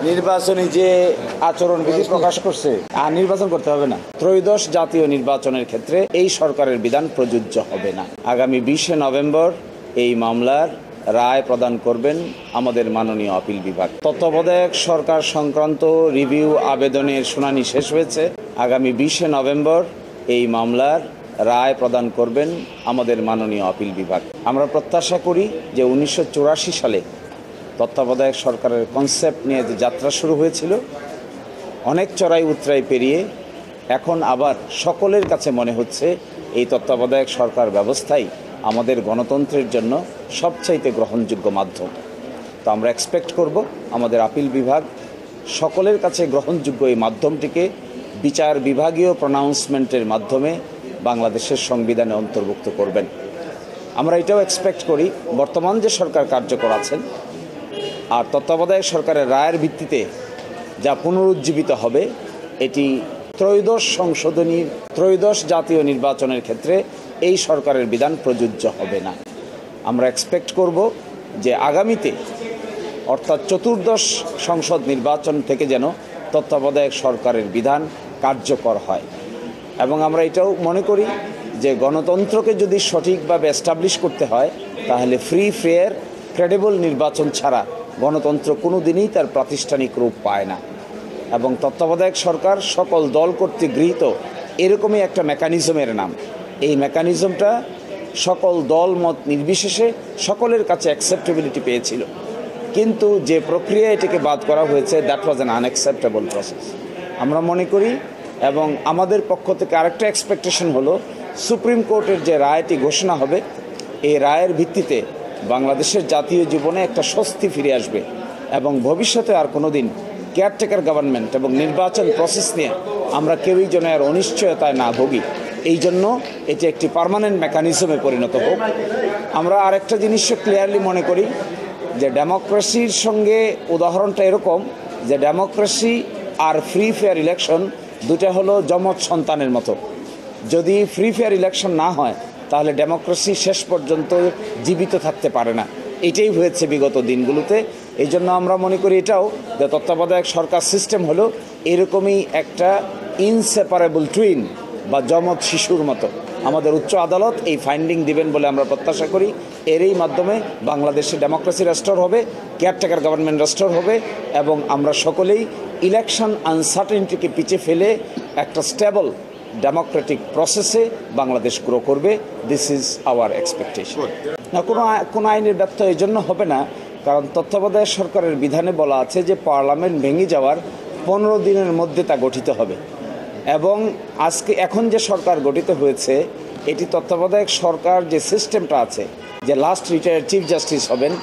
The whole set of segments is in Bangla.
নির্বাচনী যে আচরণবিধি প্রকাশ করছে আর নির্বাচন করতে হবে না। ত্রয়োদশ জাতীয় নির্বাচনের ক্ষেত্রে এই সরকারের বিধান প্রযোজ্য হবে না। আগামী 20শে নভেম্বর এই মামলার রায় প্রদান করবেন আমাদের মাননীয় আপিল বিভাগ। তত্ত্বাবধায়ক সরকার সংক্রান্ত রিভিউ আবেদনের শুনানি শেষ হয়েছে। আগামী 20শে নভেম্বর এই মামলার রায় প্রদান করবেন আমাদের মাননীয় আপিল বিভাগ। আমরা প্রত্যাশা করি যে 1984 সালে তত্ত্বাবধায়ক সরকারের কনসেপ্ট নিয়ে যে যাত্রা শুরু হয়েছিল, অনেক চড়াই উতরাই পেরিয়ে এখন আবার সকলের কাছে মনে হচ্ছে এই তত্ত্বাবধায়ক সরকার ব্যবস্থাই আমাদের গণতন্ত্রের জন্য সবচাইতে গ্রহণযোগ্য মাধ্যম। তো আমরা এক্সপেক্ট করব আমাদের আপিল বিভাগ সকলের কাছে গ্রহণযোগ্য এই মাধ্যমটিকে বিচার বিভাগীয় প্রনাউন্সমেন্টের মাধ্যমে বাংলাদেশের সংবিধানে অন্তর্ভুক্ত করবেন। আমরা এটাও এক্সপেক্ট করি বর্তমান যে সরকার কার্যকর আছেন আর তত্ত্বাবধায়ক সরকারের রায়ের ভিত্তিতে যা পুনরুজ্জীবিত হবে, এটি ত্রয়োদশ জাতীয় নির্বাচনের ক্ষেত্রে এই সরকারের বিধান প্রযোজ্য হবে না। আমরা এক্সপেক্ট করব যে আগামীতে অর্থাৎ চতুর্দশ সংসদ নির্বাচন থেকে যেন তত্ত্বাবধায়ক সরকারের বিধান কার্যকর হয়। এবং আমরা এটাও মনে করি যে গণতন্ত্রকে যদি সঠিকভাবে এস্টাবলিশ করতে হয় তাহলে ফ্রি, ফেয়ার, ক্রেডিবল নির্বাচন ছাড়া গণতন্ত্র কোনো দিনই তার প্রাতিষ্ঠানিক রূপ পায় না। এবং তত্ত্বাবধায়ক সরকার সকল দল কর্তৃক গৃহীত এরকমই একটা মেকানিজমের নাম। এই মেকানিজমটা সকল দল মত নির্বিশেষে সকলের কাছে অ্যাকসেপ্টেবিলিটি পেয়েছিল, কিন্তু যে প্রক্রিয়া এটাকে বাদ করা হয়েছে that was an unacceptable process. আমরা মনে করি এবং আমাদের পক্ষ থেকে আরেকটা এক্সপেকটেশন হলো সুপ্রিম কোর্টের যে রায়টি ঘোষণা হবে, এই রায়ের ভিত্তিতে বাংলাদেশের জাতীয় জীবনে একটা স্বস্তি ফিরে আসবে এবং ভবিষ্যতে আর কোনো দিন কেয়ারটেকার গভর্নমেন্ট এবং নির্বাচন প্রসেস নিয়ে আমরা কেউই যেন আর অনিশ্চয়তায় না ভুগি। এই জন্য এটি একটি পার্মানেন্ট মেকানিজমে পরিণত হোক। আমরা আরেকটা জিনিসও ক্লিয়ারলি মনে করি যে ডেমোক্রেসির সঙ্গে উদাহরণটা এরকম যে ডেমোক্রেসি আর ফ্রি ফেয়ার ইলেকশন দুটা হলো যমজ সন্তানের মতো। যদি ফ্রি ফেয়ার ইলেকশন না হয় তাহলে ডেমোক্রেসি শেষ পর্যন্ত জীবিত থাকতে পারে না। এটাই হয়েছে বিগত দিনগুলোতে। এই জন্য আমরা মনে করি এটাও যে তত্ত্বাবধায়ক সরকার সিস্টেম হলো এরকমই একটা ইনসেপারেবল টুইন বা যমজ শিশুর মতো। আমাদের উচ্চ আদালত এই ফাইন্ডিং দিবেন বলে আমরা প্রত্যাশা করি। এরই মাধ্যমে বাংলাদেশে ডেমোক্রেসি রেস্টোর হবে, কেয়ারটেকার গভর্নমেন্ট রেস্টোর হবে এবং আমরা সকলেই ইলেকশন আনসার্টেনিটিকে পিছিয়ে ফেলে একটা স্টেবল ডেমোক্রেটিক প্রসেসে বাংলাদেশ গ্রো করবে। This is our expectation. না, কোনো আইনের ব্যত্যয় এই জন্য হবে না, কারণ তত্ত্বাবধায়ক সরকারের বিধানে বলা আছে যে পার্লামেন্ট ভেঙে যাওয়ার 15 দিনের মধ্যে তা গঠিত হবে। এবং এখন যে সরকার গঠিত হয়েছে এটি তত্ত্বাবধায়ক সরকার যে সিস্টেমটা আছে যে লাস্ট রিটায়ার্ড চিফ জাস্টিস হবেন,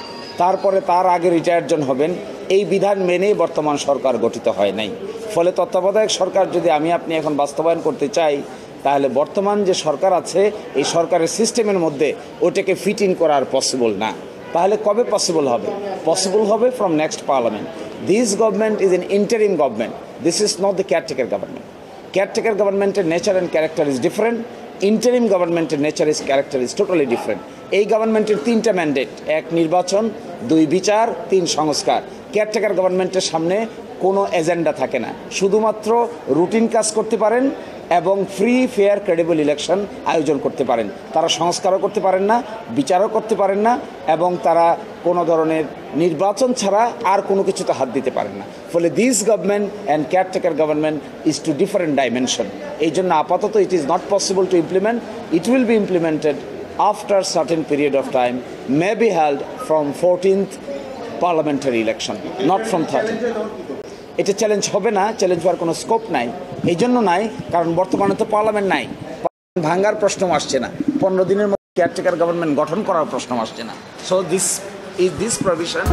তারপরে তার আগে রিটায়ার্ড জন হবেন, এই বিধান মেনেই বর্তমান সরকার গঠিত হয় নাই। ফলে তত্ত্বাবধায়ক সরকার যদি আপনি এখন বাস্তবায়ন করতে চাই তাহলে বর্তমান যে সরকার আছে এই সরকারের সিস্টেমের মধ্যে ওটাকে ফিট ইন করা আর পসিবল না। তাহলে কবে পসিবল হবে? পসিবল হবে from next parliament. This government is an interim government, this is not the caretaker government. Caretaker গভর্নমেন্টের nature and character is different, interim গভর্নমেন্টের nature is character is totally different. এই গভর্নমেন্টের 3টা ম্যান্ডেট, 1 নির্বাচন, 2 বিচার, 3 সংস্কার। কেয়ারটেকার গভর্নমেন্টের সামনে কোনো এজেন্ডা থাকে না, শুধুমাত্র রুটিন কাজ করতে পারেন এবং ফ্রি ফেয়ার ক্রেডিবল ইলেকশন আয়োজন করতে পারেন। তারা সংস্কারও করতে পারেন না, বিচারও করতে পারেন না এবং তারা কোনো ধরনের নির্বাচন ছাড়া আর কোনো কিছুতে হাত দিতে পারেন না। ফলে this government and caretaker government is two different dimension. এই জন্য আপাতত it is not possible to implement. It will be implemented after certain period of time, may be held from 14th parliamentary election, not from 13th। এটা চ্যালেঞ্জ হবে না, চ্যালেঞ্জ হওয়ার কোনো স্কোপ নাই। এই জন্য নাই কারণ বর্তমানে তো পার্লামেন্ট নাই, ভাঙ্গার প্রশ্ন আসছে না, 15 দিনের মধ্যে কেয়ারটেকার গভর্নমেন্ট গঠন করার প্রশ্ন আসছে না। So this provision